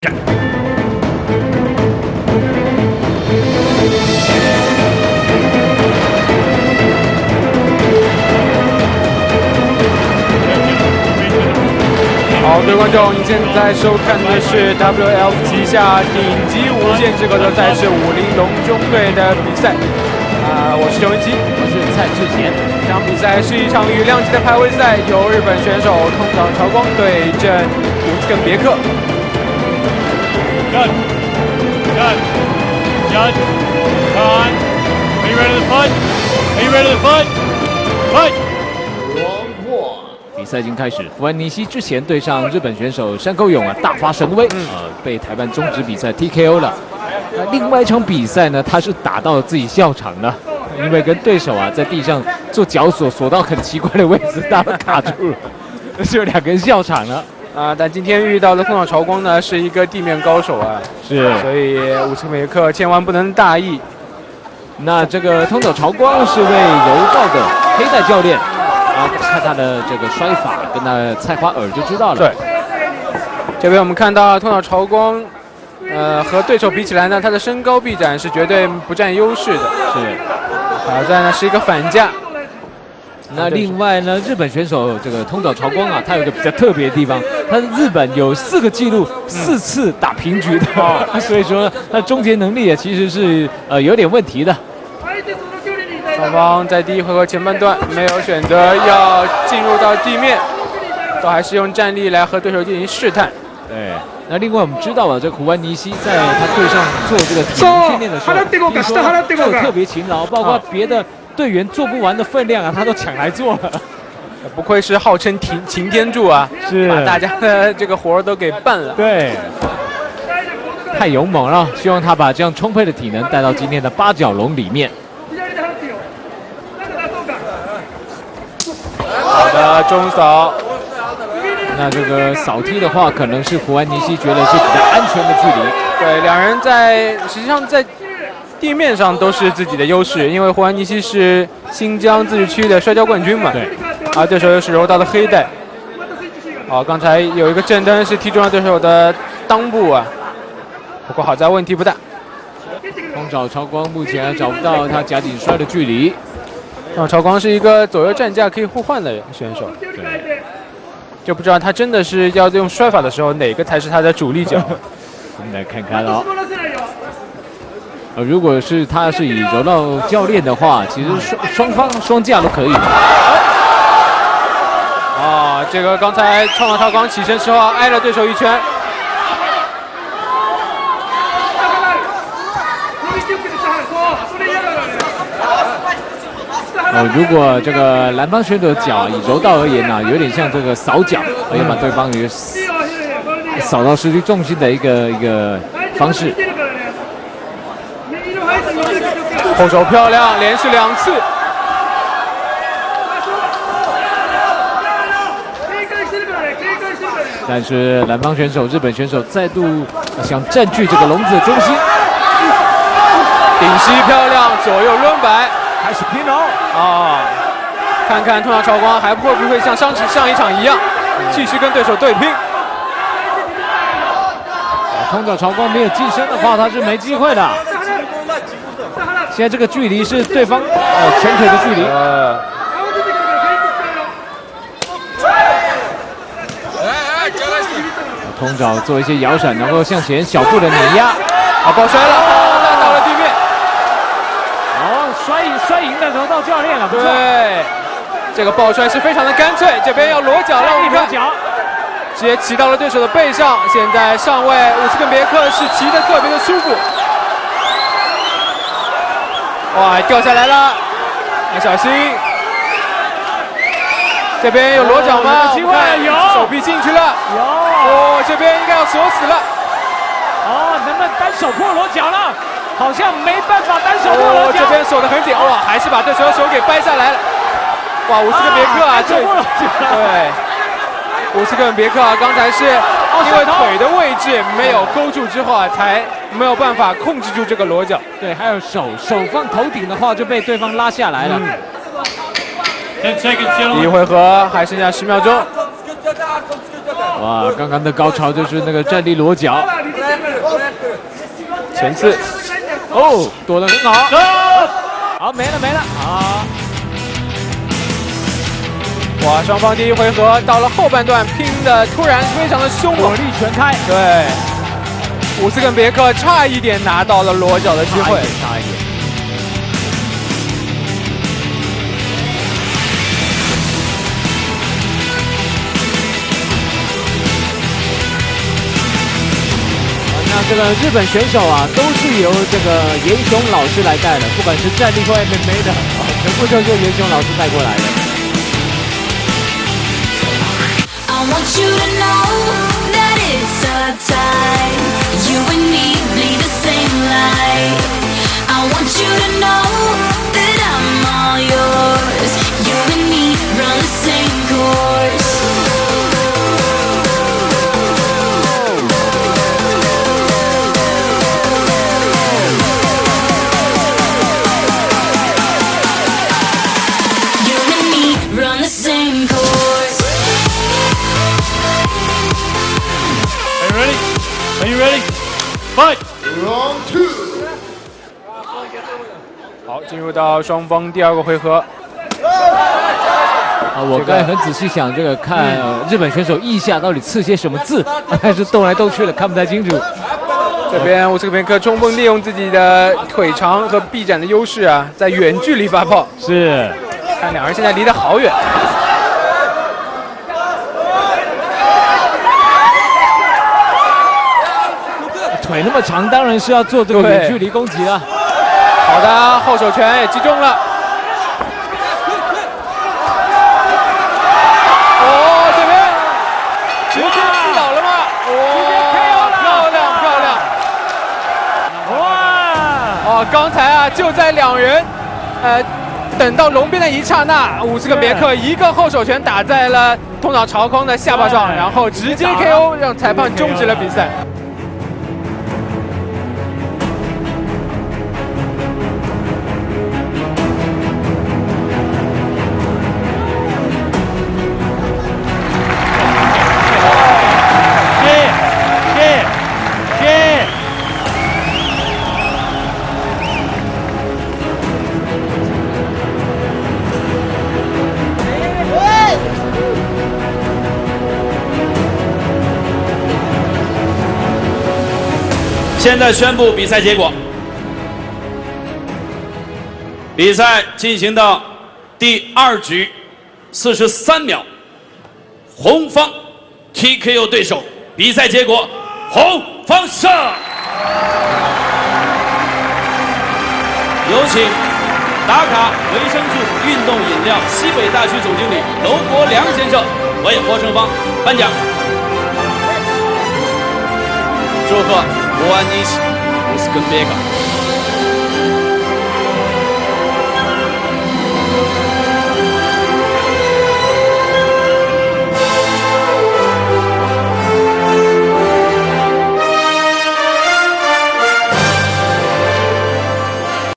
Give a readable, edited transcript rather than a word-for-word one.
好，各位观众，您现在收看的是 WLF 旗下顶级无限制格斗赛事50龙中队的比赛。我是周文基，我是蔡志贤。这场比赛是一场羽量级的排位赛，由日本选手通岛朝光对阵伍兹根别克。Judge, time. Are you ready to fight? Are you ready to fight? Fight! 比赛已经开始，福安尼西之前对上日本选手山口勇大发神威，被台湾终止比赛 TKO 了。那另外一场比赛呢，他是打到自己笑场了，因为跟对手在地上做绞索，索到很奇怪的位置，他们卡住了，就两个人笑场了。但今天遇到的通岛朝光呢，是一个地面高手啊，是，所以伍兹根别克千万不能大意。那这个通岛朝光是位柔道的黑带教练。看他的这个摔法跟他的菜花耳就知道了。对，这边我们看到通岛朝光，和对手比起来呢，他的身高臂展是绝对不占优势的。是，挑战呢是一个反架。那另外呢，日本选手这个通岛朝光他有一个比较特别的地方，他日本有4个纪录，4次打平局的，所以说他终结能力其实是有点问题的。双方在第一回合前半段没有选择要进入到地面，都还是用站立来和对手进行试探。对，那另外我们知道这胡安尼西在他队上做这个体能训练的时候，听说特别勤劳，包括别的队员做不完的分量他都抢来做了。不愧是号称擎天柱啊，是把大家的这个活都给办了。对，太勇猛了，希望他把这样充沛的体能带到今天的八角笼里面。好的，中扫。那这个扫踢的话，可能是胡安尼西觉得是比较安全的距离。对，两人实际上在地面上都是自己的优势，因为胡安尼西是新疆自治区的摔跤冠军嘛。对。对手又是柔道的黑带。好，刚才有一个正蹬是踢中了对手的裆部啊，不过好在问题不大。通岛朝光目前找不到他夹紧摔的距离。朝光是一个左右站架可以互换的选手，对，就不知道他真的是要用摔法的时候，哪个才是他的主力脚。我们来看看如果是他是以柔道教练的话，其实双架都可以。这个刚才通岛朝光起身时候挨了对手一拳。如果这个蓝方选手的脚以柔道而言有点像这个扫脚，要把对方扫到失去重心的一个方式。后手漂亮，连续2次。但是蓝方选手日本选手再度想占据这个笼子的中心。顶膝漂亮，左右抡摆。开始拼了看看通岛朝光还会不会像上一场一样，继续跟对手对拼。通岛朝光没有近身的话，他是没机会的。现在这个距离是对方前腿的距离。通岛做一些摇闪，然后向前小步的碾压。爆摔了，烂到了地面。摔赢的柔道教练了，不错。对，这个爆摔是非常的干脆，这边要裸脚了，一裸脚，直接骑到了对手的背上。现在上位伍兹根别克是骑得特别的舒服。哇，掉下来了，要小心。这边有裸脚吗？机会有，手臂进去了。有。这边应该要锁死了。能不能单手破裸脚呢？好像没办法单手破裸脚。这边守得很紧，还是把对手的手给掰下来了。哇，伍兹根别克对，伍兹根别克刚才是因为腿的位置没有勾住之后才没有办法控制住这个裸脚。对，还有手放头顶的话就被对方拉下来了。第一回合还剩下10秒钟。哇，刚刚的高潮就是那个站立裸脚。前刺。哦，躲得很好。走！好，没了啊！哇，双方第一回合到了后半段拼的突然非常的凶猛，火力全开。对，伍斯跟别克差一点拿到了裸脚的机会。差一点。那这个日本选手啊，都是由这个严雄老师来带的，不管是站立或 MMA 的，全部都是由严雄老师带过来的。I want you to know that it's our time. You and me bleed the same light. I want you to know that I'm all yours. You and me run the same course. You and me run the same course. Are you ready? Are you ready? Fight! 好，进入到双方第二个回合。啊，我刚才很仔细想，这个看日本选手腋下到底刺些什么字，还是动来动去的，看不太清楚。这边伍斯克别克充分利用自己的腿长和臂展的优势啊，在远距离发炮。是，看两人现在离得好远。腿那么长，当然是要做这个远距离攻击了。好的，后手拳也击中了。哦，这边直接击倒了吗？哇，漂亮漂亮！哇！哦，刚才啊就在两人等到龙边的一刹那，伍斯克别克一个后手拳打在了头脑朝空的下巴上，然后直接 KO， 让裁判终止了比赛。现在宣布比赛结果。比赛进行到第2局43秒，红方 TKO 对手。比赛结果，红方胜。有请打卡维生素运动饮料西北大区总经理娄国良先生为获胜方颁奖。祝贺国安一喜伍斯跟别克。